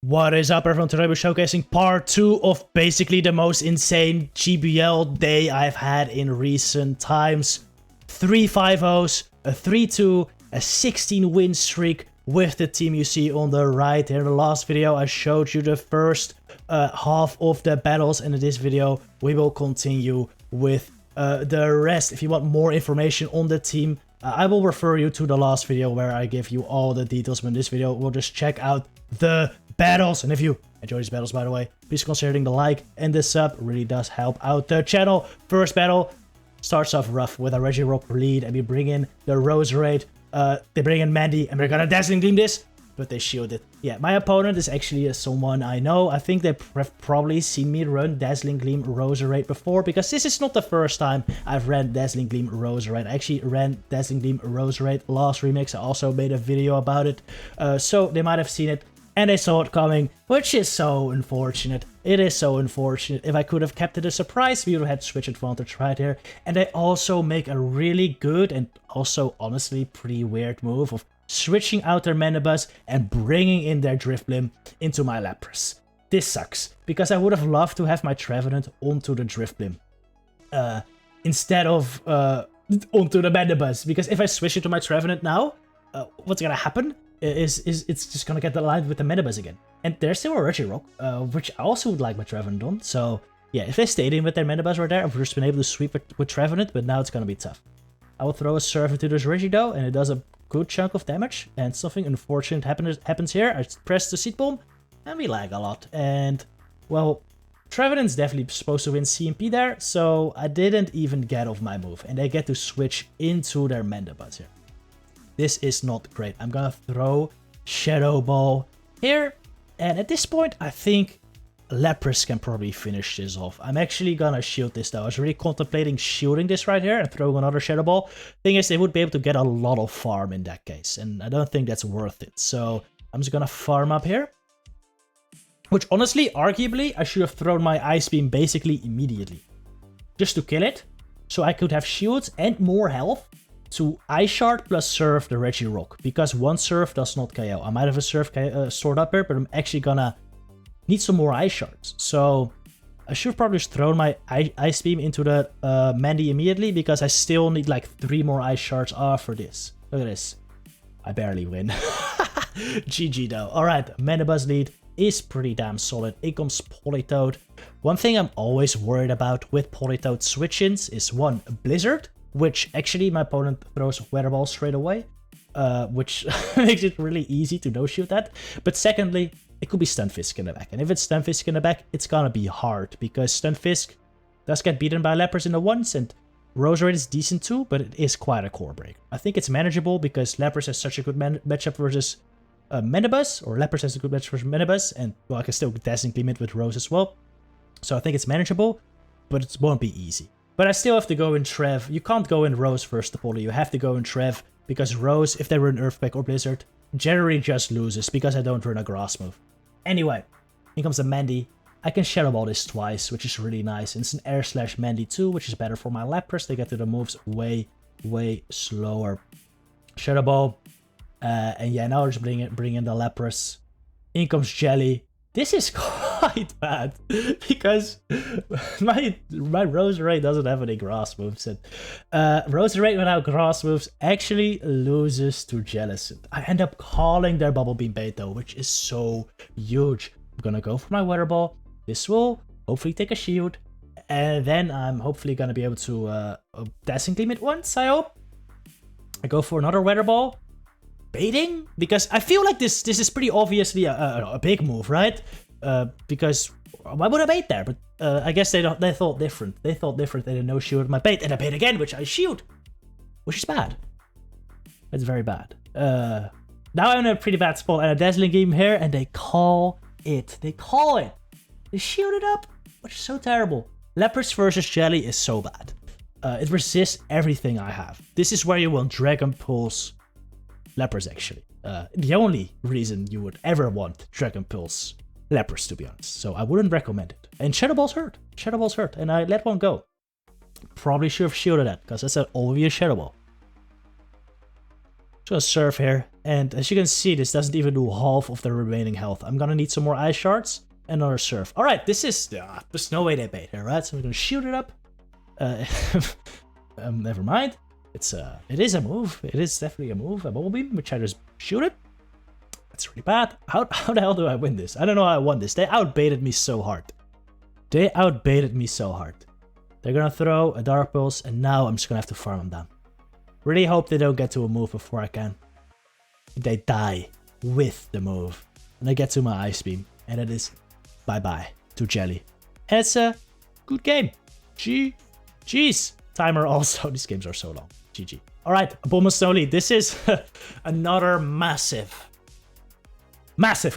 What is up, everyone? Today we're showcasing part 2 of basically the most insane GBL day I've had in recent times. 3 5-0s, a 3-2, a 16-win streak with the team you see on the right here. In the last video I showed you the first half of the battles, and in this video we will continue with the rest. If you want more information on the team, I will refer you to the last video where I give you all the details. But in this video we'll just check out the battles, and if you enjoy these battles, by the way, please consider hitting the like and the sub. It really does help out the channel. First battle starts off rough with a Regirock lead, and we bring in the Roserade. They bring in Mandy, and we're gonna Dazzling Gleam this, but they shield it. Yeah, my opponent is actually someone I know. I think they've probably seen me run Dazzling Gleam Roserade before, because this is not the first time I've ran Dazzling Gleam Roserade. I actually ran Dazzling Gleam Roserade last remix. I also made a video about it, so they might have seen it. And they saw it coming, which is so unfortunate. It is so unfortunate. If I could have kept it a surprise, we would have had switch advantage right here. And they also make a really good and also honestly pretty weird move of switching out their Mandibuzz and bringing in their Drifblim into my Lapras. This sucks, because I would have loved to have my Trevenant onto the Drifblim instead of onto the Mandibuzz. Because if I switch it to my Trevenant now, what's gonna happen is it's just gonna get aligned with the Mandibuzz again. And there's still a Regirock, which I also would like my Trevenant on. So yeah, if they stayed in with their Mandibuzz right there, I've just been able to sweep it with Trevenant, but now it's gonna be tough. I will throw a Surf into this Regirock, and it does a good chunk of damage, and something unfortunate happens here. I press the Seed Bomb, and we lag a lot. And, well, Trevenant's definitely supposed to win CMP there, so I didn't even get off my move, and they get to switch into their Mandibuzz here. This is not great. I'm gonna throw Shadow Ball here, and at this point I think Lapras can probably finish this off. I'm actually gonna shield this though. I was really contemplating shielding this right here and throwing another Shadow Ball. Thing is, they would be able to get a lot of farm in that case, and I don't think that's worth it. So I'm just gonna farm up here, which honestly, arguably, I should have thrown my Ice Beam basically immediately, just to kill it, so I could have shields and more health to Ice Shard plus Surf the Regirock, because one Surf does not KO. I might have a Surf stored up here, but I'm actually gonna need some more Ice Shards. So I should have probably just thrown my Ice Beam into the Mandy immediately, because I still need like 3 more Ice Shards after this. Look at this. I barely win. GG though. Alright, Mandibuzz Lead is pretty damn solid. In comes Politoed. One thing I'm always worried about with Politoed switch-ins is one, Blizzard, which actually my opponent throws Weather Ball straight away, which makes it really easy to no-shoot that. But secondly, it could be Stunfisk in the back. And if it's Stunfisk in the back, it's gonna be hard, because Stunfisk does get beaten by Lapras in the ones, and Roserade is decent too, but it is quite a core break. I think it's manageable, because Lapras has such a good matchup versus Mandibuzz, or Lapras has a good matchup versus Mandibuzz, and well, I can still Dazzling Gleam it with Rose as well. So I think it's manageable, but it won't be easy. But I still have to go in Trev. You can't go in Rose first of all. You have to go in Trev, because Rose, if they run Earthquake or Blizzard, generally just loses, because I don't run a Grass move. Anyway, here comes a Mandy. I can Shadow Ball this twice, which is really nice. And it's an Air Slash Mandy too, which is better for my Lapras. They get to the moves way slower. Shadow Ball. And yeah, now I'll just bring in the Lapras. In comes Jelly. This is quite bad, because my Roserade doesn't have any Grass moves, and Roserade without Grass moves actually loses to Jellicent. I end up calling their Bubble Beam bait though, which is so huge. I'm gonna go for my Weather Ball. This will hopefully take a shield, and then I'm hopefully gonna be able to Dazzling Gleam it once, I hope. I go for another Weather Ball. Baiting? Because I feel like this is pretty obviously a big move, right? Because why would I bait there? But I guess they thought different. They thought different. They didn't know shield my bait, and I bait again, which I shield, which is bad. It's very bad. Now I'm in a pretty bad spot, and a Dazzling Gleam here, and they call it. They call it. They shield it up, which is so terrible. Lapras versus Jelly is so bad. It resists everything I have. This is where you want Dragon Pulse Lapras, actually. The only reason you would ever want Dragon Pulse Lapras, to be honest. So I wouldn't recommend it. And Shadow Ball's hurt. Shadow Ball's hurt, and I let one go. Probably should have shielded that, because that's an obvious Shadow Ball. gonna surf here. And as you can see, this doesn't even do half of the remaining health. I'm gonna need some more ice shards and another surf. Alright, this is... there's no way they bait here, right? So I'm gonna shoot it up. Never mind. It is a move. It is definitely a move. A bubble beam, which I just shoot it. That's really bad. How the hell do I win this? I don't know how I won this. They outbaited me so hard. They're gonna throw a Dark Pulse, and now I'm just gonna have to farm them down. Really hope they don't get to a move before I can. They die with the move. And I get to my Ice Beam, and it is bye-bye to Jelly. And it's a good game. Jeez. Timer also. These games are so long. GG. Alright, Abomasnow Lead. This is another massive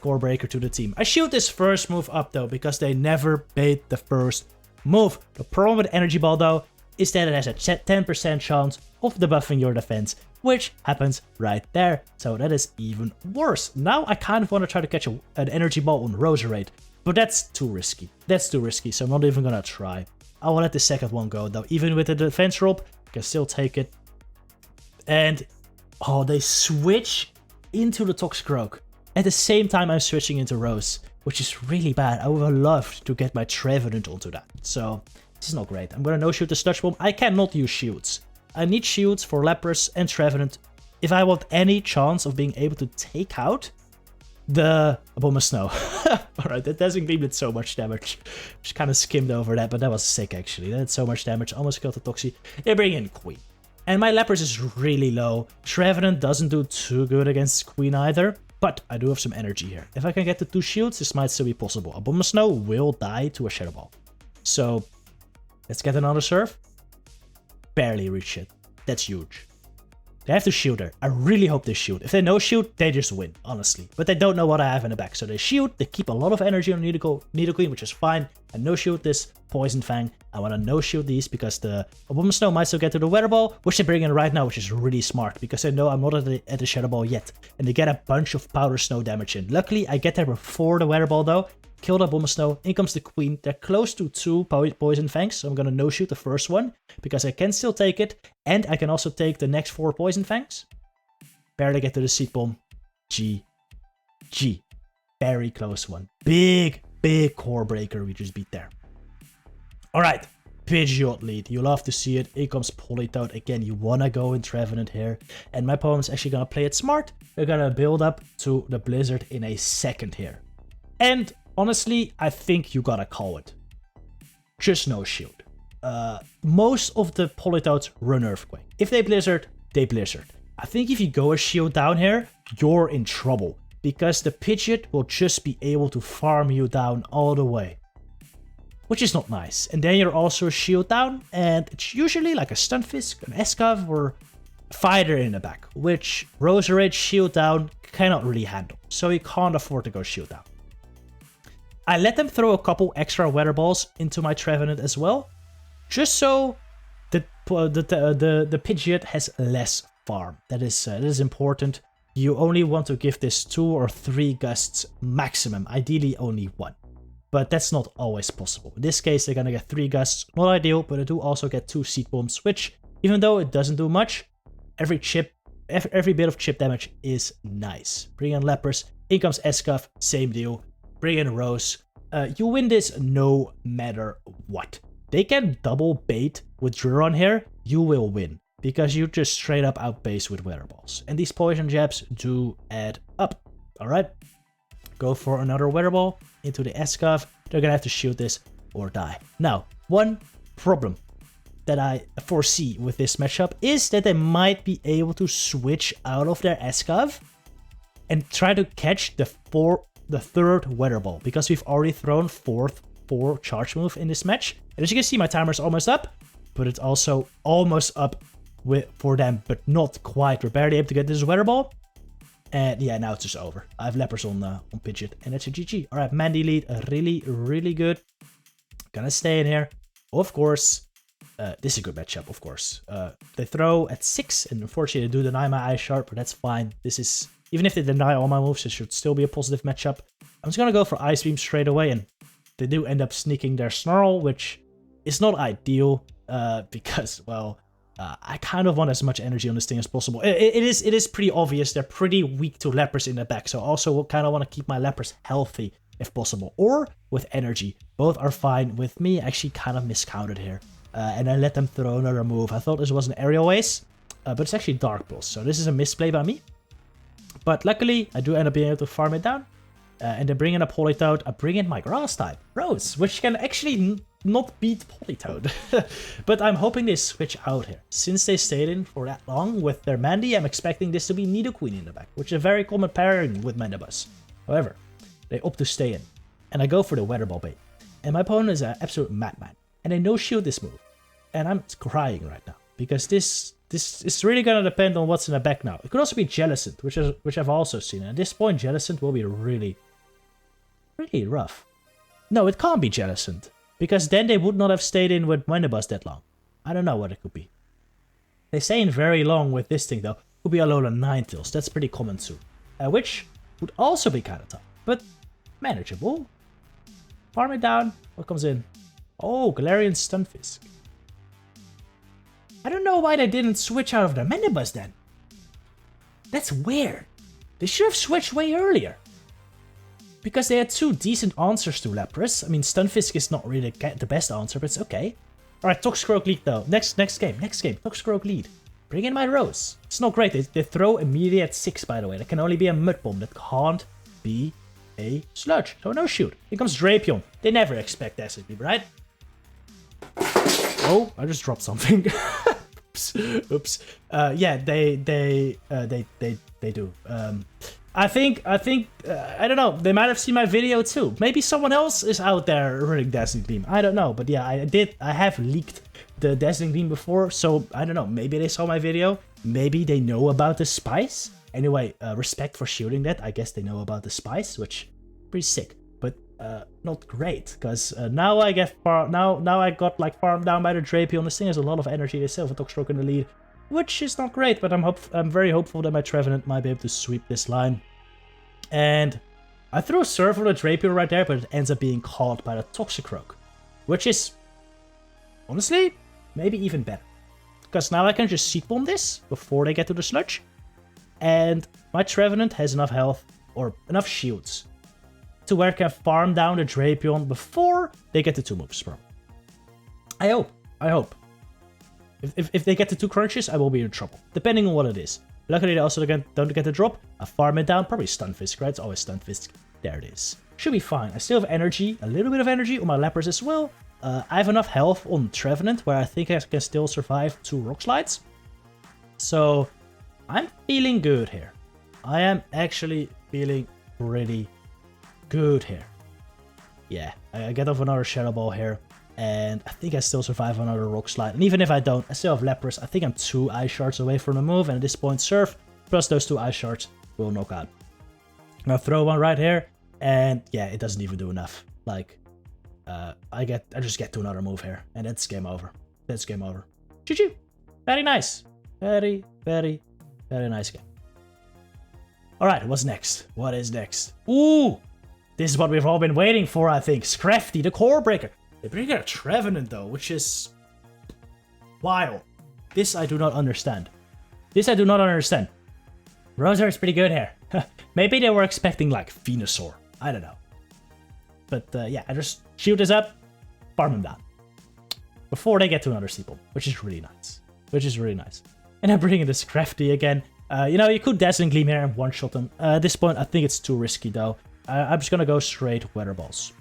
core breaker to the team. I shoot this first move up though, because they never bait the first move. The problem with Energy Ball though is that it has a 10% chance of debuffing your defense, which happens right there. So that is even worse. Now I kind of want to try to catch an Energy Ball on Roserade, but that's too risky. So I'm not even gonna try. I will let the second one go though. Even with the defense rope, I can still take it. And oh, they switch into the Toxicroak. At the same time I'm switching into Rose, which is really bad. I would have loved to get my Trevenant onto that. So this is not great. I'm gonna no-shoot the Sludge Bomb. I cannot use shields. I need shields for Lapras and Trevenant if I want any chance of being able to take out the Abomasnow. Alright, that doesn't mean it's so much damage. Just kind of skimmed over that, but that was sick actually. That had so much damage. Almost killed the Toxie. They bring in Queen. And my Lapras is really low. Trevenant doesn't do too good against Queen either. But I do have some energy here. If I can get the 2 shields, this might still be possible. Abomasnow will die to a Shadow Ball. So let's get another surf. Barely reach it. That's huge. They have to shield her. I really hope they shield. If they no shield, they just win, honestly. But they don't know what I have in the back. So they shield, they keep a lot of energy on Nidoqueen, which is fine. I no shield this Poison Fang. I want to no shield these because the Abomasnow might still get to the Weather Ball, which they bring in right now, which is really smart because they know I'm not at the Shadow Ball yet. And they get a bunch of Powder Snow damage in. Luckily, I get there before the Weather Ball though. Kill the Abomasnow, in comes the Queen. They're close to 2 Poison Fangs, so I'm gonna no-shoot the first one, because I can still take it, and I can also take the next 4 Poison Fangs. Barely get to the Seed Bomb. G. Very close one. Big core breaker we just beat there. Alright, Pidgeot Lead. You love to see it. In comes Politoed. Again, you wanna go in Trevenant here, and my opponent's actually gonna play it smart. They're gonna build up to the Blizzard in a second here. And honestly, I think you gotta call it. Just no shield. Most of the Politoads run Earthquake. If they Blizzard, they Blizzard. I think if you go a shield down here, you're in trouble. Because the Pidgeot will just be able to farm you down all the way. Which is not nice. And then you're also a shield down, and it's usually like a Stunfisk, an Escav, or a Fighter in the back. Which Roserade shield down cannot really handle. So you can't afford to go shield down. I let them throw a couple extra Weather Balls into my Trevenant as well, just so the Pidgeot has less farm. That is important. You only want to give this 2 or 3 gusts maximum, ideally only 1. But that's not always possible. In this case, they're gonna get 3 gusts, not ideal, but I do also get 2 Seed Bombs, which, even though it doesn't do much, every bit of chip damage is nice. Bring in Lapras, in comes Escav, same deal. Bring in Rose. You win this no matter what. They can double bait with Juron here. You will win. Because you just straight up outpace with Weather Balls. And these Poison Jabs do add up. Alright. Go for another Weather Ball into the Escav. They're gonna have to shoot this or die. Now, one problem that I foresee with this matchup is that they might be able to switch out of their Escav and try to catch the 3rd Weather Ball, because we've already thrown 4 charge move in this match. And as you can see, my timer's almost up, but it's also almost up for them, but not quite. We're barely able to get this Weather Ball. And yeah, now it's just over. I have Lapras on Pidgeot, and it's a GG. Alright, Mandy Lead, really good. Gonna stay in here. Of course, this is a good matchup, of course. They throw at 6, and unfortunately they do deny my Ice Shard, but that's fine. This is... Even if they deny all my moves, it should still be a positive matchup. I'm just gonna go for Ice Beam straight away, and they do end up sneaking their Snarl, which is not ideal, because, well, I kind of want as much energy on this thing as possible. It is pretty obvious they're pretty weak to Lapras in the back, so I also kind of want to keep my Lapras healthy if possible, or with energy. Both are fine with me. I actually kind of miscounted here, and I let them throw another move. I thought this was an aerial ace, but it's actually Dark Pulse, so this is a misplay by me. But luckily, I do end up being able to farm it down, and then bring in a Politoed. I bring in my Grass type, Rose, which can actually not beat Politoed. But I'm hoping they switch out here. Since they stayed in for that long with their Mandy, I'm expecting this to be Nidoqueen in the back, which is a very common pairing with Mandibuzz. However, they opt to stay in, and I go for the Weather Ball bait. And my opponent is an absolute madman, and they no-shield this move. And I'm crying right now, because this is really gonna depend on what's in the back now. It could also be Jellicent, which I've also seen. And at this point, Jellicent will be really rough. No, it can't be Jellicent, because then they would not have stayed in with Mandibuzz that long. I don't know what it could be. They stay in very long with this thing though. Could be Alola Ninetales, that's pretty common too. Which would also be kind of tough, but manageable. Farm it down. What comes in? Oh, Galarian Stunfisk. I don't know why they didn't switch out of their Mandibuzz then. That's weird. They should have switched way earlier. Because they had two decent answers to Lapras. I mean, Stunfisk is not really the best answer, but it's okay. Alright, Toxicroak Lead though. Next game. Toxicroak Lead. Bring in my Rose. It's not great. They throw immediately at 6, by the way. That can only be a Mud Bomb. That can't be a Sludge. So no shoot. Here comes Drapion. They never expect SSB, right? Oh, I just dropped something. Oops. Yeah, they do. I think, I don't know, they might have seen my video too. Maybe someone else is out there running Dazzling Gleam. I don't know, but yeah, I have leaked the Dazzling Gleam before, so I don't know, maybe they saw my video. Maybe they know about the spice. Anyway, respect for shooting that. I guess they know about the spice, which pretty sick, but not great, because now I get now I got like farmed down by the Drapion. This thing has a lot of energy. They still have a Toxicroak in the lead, which is not great, but I'm very hopeful that my Trevenant might be able to sweep this line. And I threw a Surf on the Drapion right there, but it ends up being caught by the Toxicroak, which is honestly maybe even better, because now I can just Seed Bomb this before they get to the Sludge, and my Trevenant has enough health or enough shields to where I can farm down the Drapion before they get the 2 moves, bro. I hope. If they get the 2 crunches, I will be in trouble, depending on what it is. Luckily, they also don't get the drop. I farm it down, probably Stunfisk, right? It's always Stunfisk. There it is. Should be fine. I still have energy, a little bit of energy on my Lapras as well. I have enough health on Trevenant, where I think I can still survive 2 Rock Slides. So, I'm feeling good here. I am actually feeling pretty good here. Yeah, I get off another Shadow Ball here, and I think I still survive another Rock Slide. And even if I don't, I still have Lapras. I think I'm 2 Ice Shards away from the move, and at this point, Surf plus those 2 Ice Shards will knock out. I'll throw one right here, and yeah, it doesn't even do enough. Like, I just get to another move here, and that's game over. That's game over. GG. Very nice. Very nice game. Alright, what's next? What is next? Ooh! This is what we've all been waiting for, I think. Scrafty, the Core Breaker. They bring out a Trevenant, though, which is wild. This I do not understand. Roserade is pretty good here. Maybe they were expecting, like, Venusaur. I don't know. But, yeah, I just shoot this up, farm them down. Before they get to another Seed Bomb, which is really nice. And I'm bringing the Scrafty again. You know, you could Dazzling Gleam here and one-shot them. At this point, I think it's too risky, though. I'm just gonna go straight Weather Balls.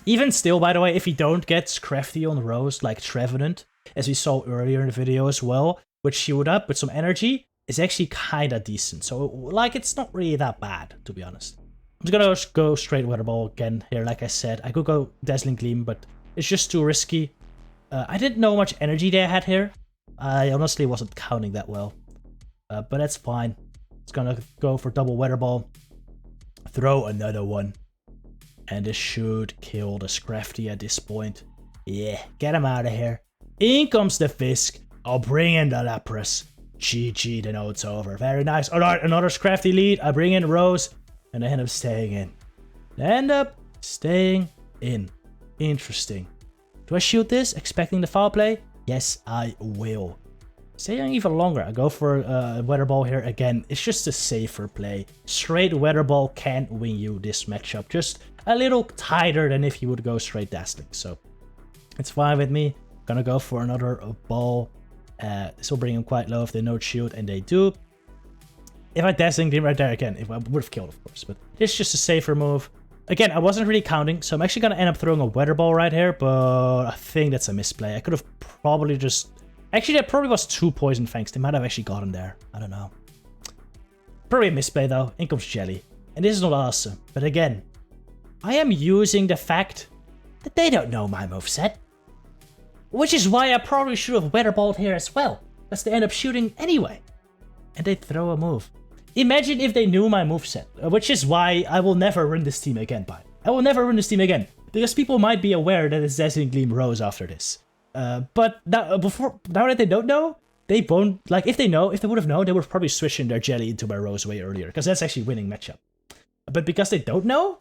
Even still, by the way, if you don't get Scrafty on Rose like Trevenant, as we saw earlier in the video as well, which shoot up with some energy, is actually kinda decent. So, like, it's not really that bad, to be honest. I'm just gonna go straight Weather Ball again here, like I said. I could go Dazzling Gleam, but it's just too risky. I didn't know how much energy they had here. I honestly wasn't counting that well. But that's fine. It's gonna go for double Weather Ball. Throw another one. And this should kill the Scrafty at this point. Yeah, get him out of here. In comes the Fisk. I'll bring in the Lapras. GG, they know it's over. Very nice. Alright, another Scrafty Lead. I bring in Rose. And I end up staying in. Interesting. Do I shoot this, expecting the foul play? Yes, I will. Staying even longer, I go for Weather Ball here again. It's just a safer play. Straight Weather Ball can win you this matchup. Just a little tighter than if you would go straight Dazzling. So it's fine with me. Gonna go for another ball. This will bring him quite low if they no shield, and they do. If I Dazzling him right there again, if I would have killed, of course. But this is just a safer move. Again, I wasn't really counting, so I'm actually gonna end up throwing a Weather Ball right here, but I think that's a misplay. I could have probably just... Actually, there probably was 2 Poison Fangs. They might have actually gotten there. I don't know. Probably a misplay, though. In comes Jelly. And this is not awesome. But again, I am using the fact that they don't know my moveset. Which is why I probably should have Weather Balled here as well. Because they end up shooting anyway. And they throw a move. Imagine if they knew my moveset. Which is why I will never run this team again, Pi. I will never run this team again. Because people might be aware that it's Dazzling Gleam Rose after this. But now that they don't know, they won't, like, if they would have known, they would have probably switched in their Jelly into my Rose way earlier, because that's actually winning matchup. But because they don't know,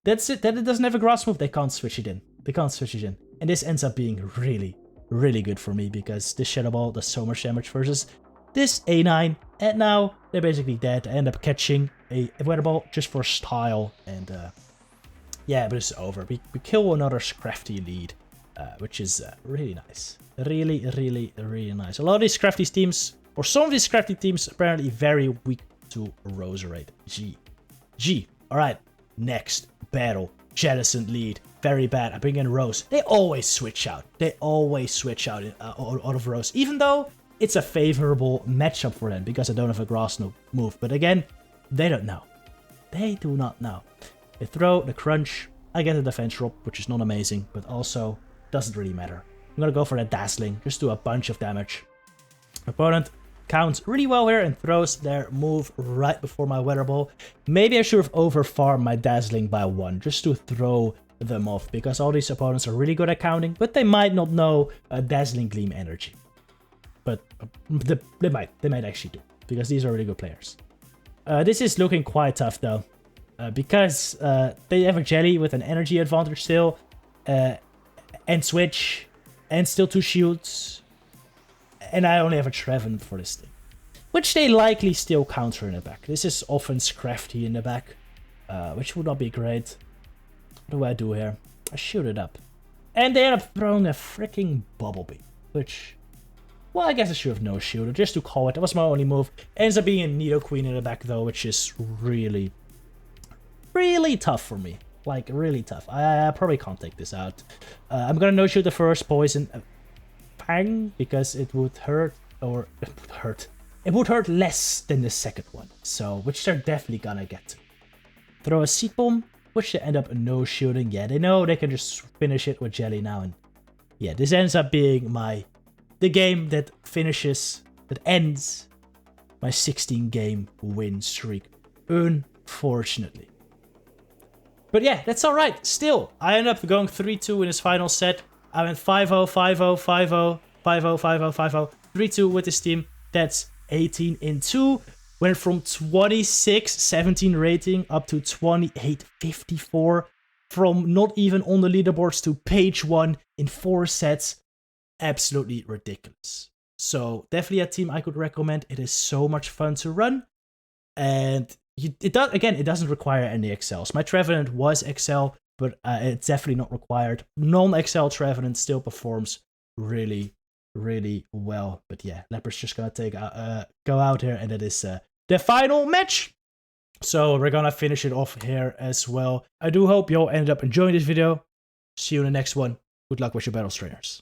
that's it, that it doesn't have a grass move, they can't switch it in. They can't switch it in. And this ends up being really, really good for me, because this Shadow Ball does so much damage versus this A9, and now they're basically dead. I end up catching a Weather Ball just for style, and yeah, but it's over. We kill another Scrafty Lead. Which is really nice. Really, really, really nice. A lot of these Scrafty teams, or some of these Scrafty teams, apparently very weak to Roserade. G. Alright, next battle. Jellicent Lead. Very bad. I bring in Rose. They always switch out. They always switch out out of Rose. Even though it's a favorable matchup for them, because I don't have a grass move. But again, they don't know. They do not know. They throw the crunch. I get the defense drop, which is not amazing, but also... doesn't really matter. I'm gonna go for that Dazzling, just do a bunch of damage. Opponent counts really well here and throws their move right before my Weather Ball. Maybe I should have overfarmed my Dazzling by 1, just to throw them off, because all these opponents are really good at counting, but they might not know Dazzling Gleam energy. But they might actually do, because these are really good players. This is looking quite tough though, because they have a Jelly with an energy advantage still, and switch, and still 2 shields, and I only have a Trevenant for this thing, which they likely still counter in the back. This is often Scrafty in the back, which would not be great. What do I do here? I shoot it up, and they end up throwing a freaking Bubble Beam, which, well, I guess I should have no shielded just to call it. That was my only move. Ends up being a Nidoqueen in the back though, which is really, really tough for me. Like, really tough. I probably can't take this out. I'm gonna no-shoot the first Poison Fang, because it would hurt, or it would hurt. It would hurt less than the second one, so, which they're definitely gonna get to. Throw a Seed Bomb, which they end up no-shooting. Yeah, they know they can just finish it with Jelly now, and yeah, this ends up being the game that ends my 16-game win streak, unfortunately. But yeah, that's alright. Still, I end up going 3-2 in his final set. I went 5-0, 5-0, 5-0, 5-0, 5-0, 5-0, 3-2 with this team. That's 18-2. Went from 26-17 rating up to 28-54. From not even on the leaderboards to page 1 in 4 sets. Absolutely ridiculous. So definitely a team I could recommend. It is so much fun to run. And... it doesn't require any XLs. My Trevenant was XL, but it's definitely not required. Non-XL Trevenant still performs really, really well. But yeah, Leopard's just gonna go out here, and that is the final match. So we're gonna finish it off here as well. I do hope you all ended up enjoying this video. See you in the next one. Good luck with your battle trainers.